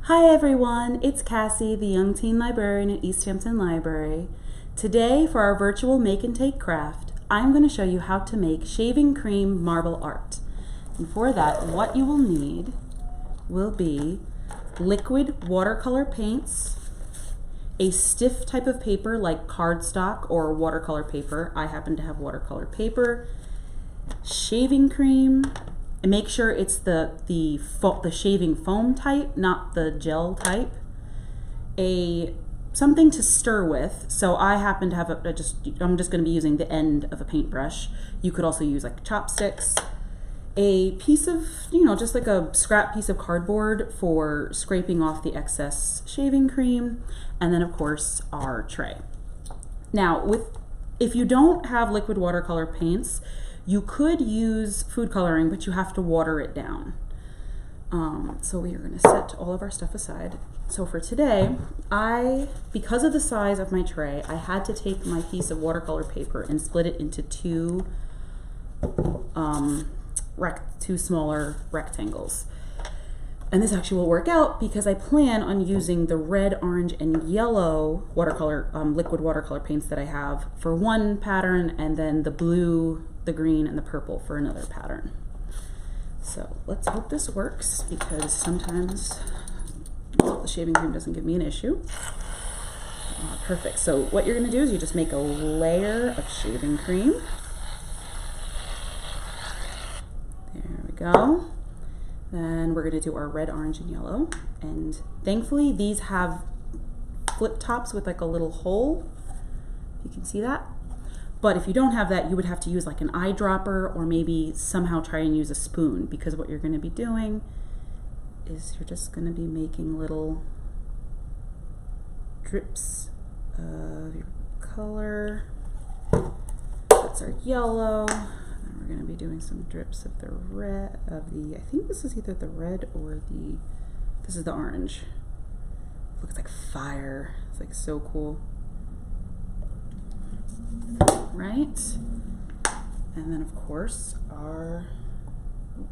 Hi everyone, it's Cassie, the Young Teen Librarian at East Hampton Library. Today for our virtual make and take craft, I'm going to show you how to make shaving cream marble art. And for that, what you will need will be liquid watercolor paints, a stiff type of paper like cardstock or watercolor paper. I happen to have watercolor paper, shaving cream, and make sure it's the shaving foam type, not the gel type. Something to stir with. So I happen to have I'm just going to be using the end of a paintbrush. You could also use like chopsticks. A piece of, just like a scrap piece of cardboard for scraping off the excess shaving cream, and then of course our tray. Now, if you don't have liquid watercolor paints, you could use food coloring, but you have to water it down. So we are going to set all of our stuff aside. So for today, because of the size of my tray, I had to take my piece of watercolor paper and split it into two smaller rectangles. And this actually will work out because I plan on using the red, orange, and yellow watercolor, liquid watercolor paints that I have for one pattern, and then the blue, the green, and the purple for another pattern. So let's hope this works, because sometimes the shaving cream doesn't give me an issue. Perfect. So what you're going to do is you just make a layer of shaving cream. There we go. Then we're going to do our red, orange, and yellow. And thankfully these have flip tops with like a little hole. You can see that. But if you don't have that, you would have to use like an eyedropper, or maybe somehow try and use a spoon, because what you're going to be doing is you're just going to be making little drips of your color. That's our yellow. And we're going to be doing some drips of the red, I think this is either the red or this is the orange. It looks like fire. It's like so cool. Right? And then of course our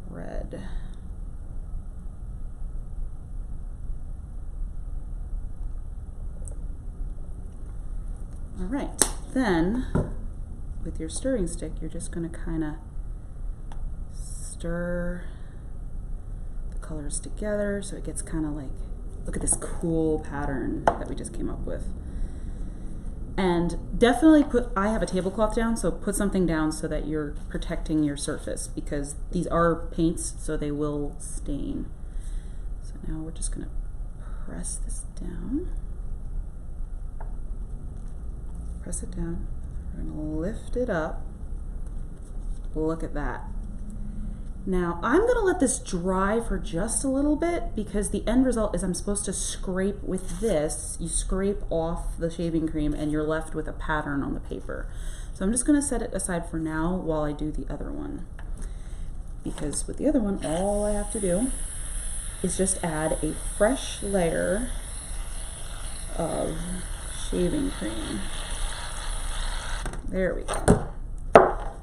red. All right, then with your stirring stick, you're just going to kind of stir the colors together so it gets kind of like, look at this cool pattern that we just came up with. And definitely I have a tablecloth down, so put something down so that you're protecting your surface, because these are paints, so they will stain. So now we're just going to press this down. Press it down. We're going to lift it up. Look at that. Now I'm going to let this dry for just a little bit, because the end result is I'm supposed to scrape with this. You scrape off the shaving cream and you're left with a pattern on the paper. So I'm just going to set it aside for now while I do the other one, because with the other one all I have to do is just add a fresh layer of shaving cream. There we go.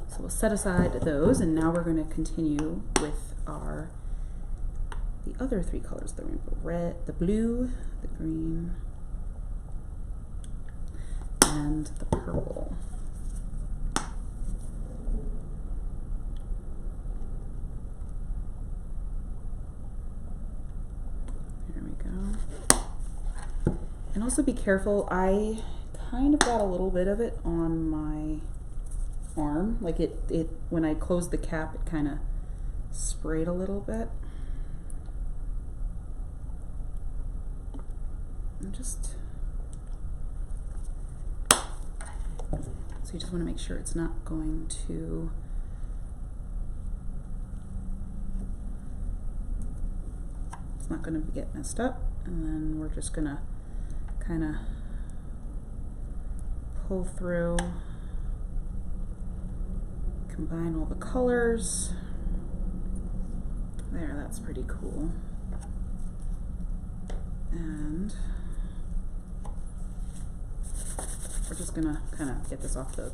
So we'll set aside those, and now we're going to continue with the other three colors, the rainbow: red, the blue, the green, and the purple. There we go. And also be careful, I kind of got a little bit of it on my arm, like when I closed the cap, it kind of sprayed a little bit. So you just want to make sure it's not going to get messed up. And then we're just going to kind of pull through, combine all the colors. There, that's pretty cool. And we're just gonna kind of get this off the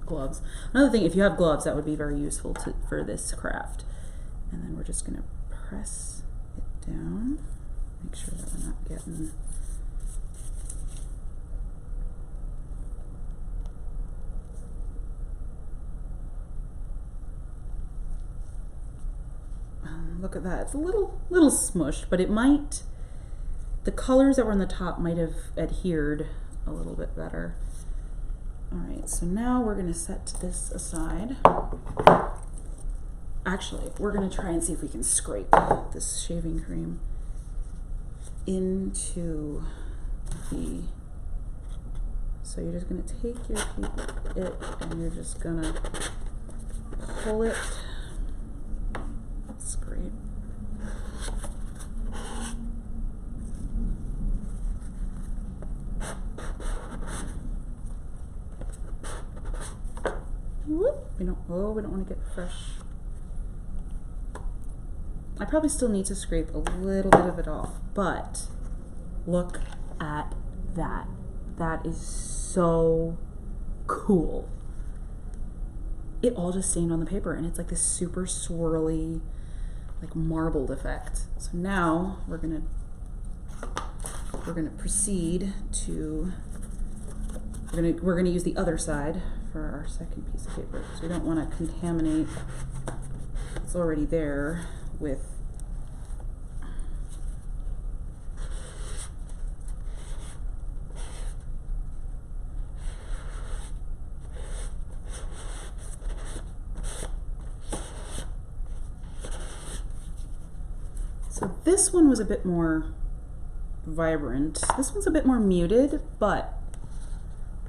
gloves. Another thing, if you have gloves, that would be very useful for this craft. And then we're just gonna press it down. Make sure that we're not getting look at that. It's a little smushed, but it might, the colors that were on the top might have adhered a little bit better. All right, so now we're gonna set this aside. Actually, we're gonna try and see if we can scrape this shaving cream into the, so you're just gonna take it and you're just gonna pull it. That's great. Whoop. We don't want to get fresh. I probably still need to scrape a little bit of it off, but look at that. That is so cool. It all just stained on the paper, and it's like this super swirly, like marbled effect. So now we're gonna proceed to, we're gonna use the other side for our second piece of paper. So we don't want to contaminate what's already there with this one was a bit more vibrant. This one's a bit more muted, but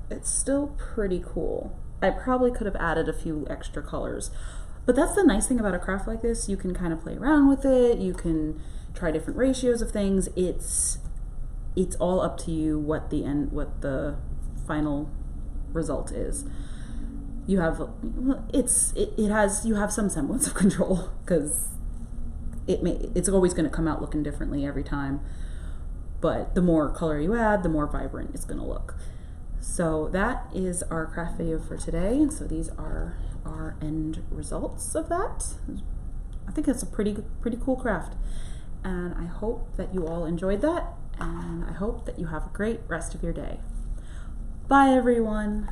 it's still pretty cool. I probably could have added a few extra colors, but that's the nice thing about a craft like this. You can kind of play around with it. You can try different ratios of things. It's all up to you what the final result is. You have you have some semblance of control, because it's always going to come out looking differently every time, but the more color you add, the more vibrant it's going to look. So that is our craft video for today, and so these are our end results of that. I think it's a pretty cool craft, and I hope that you all enjoyed that, and I hope that you have a great rest of your day. Bye everyone.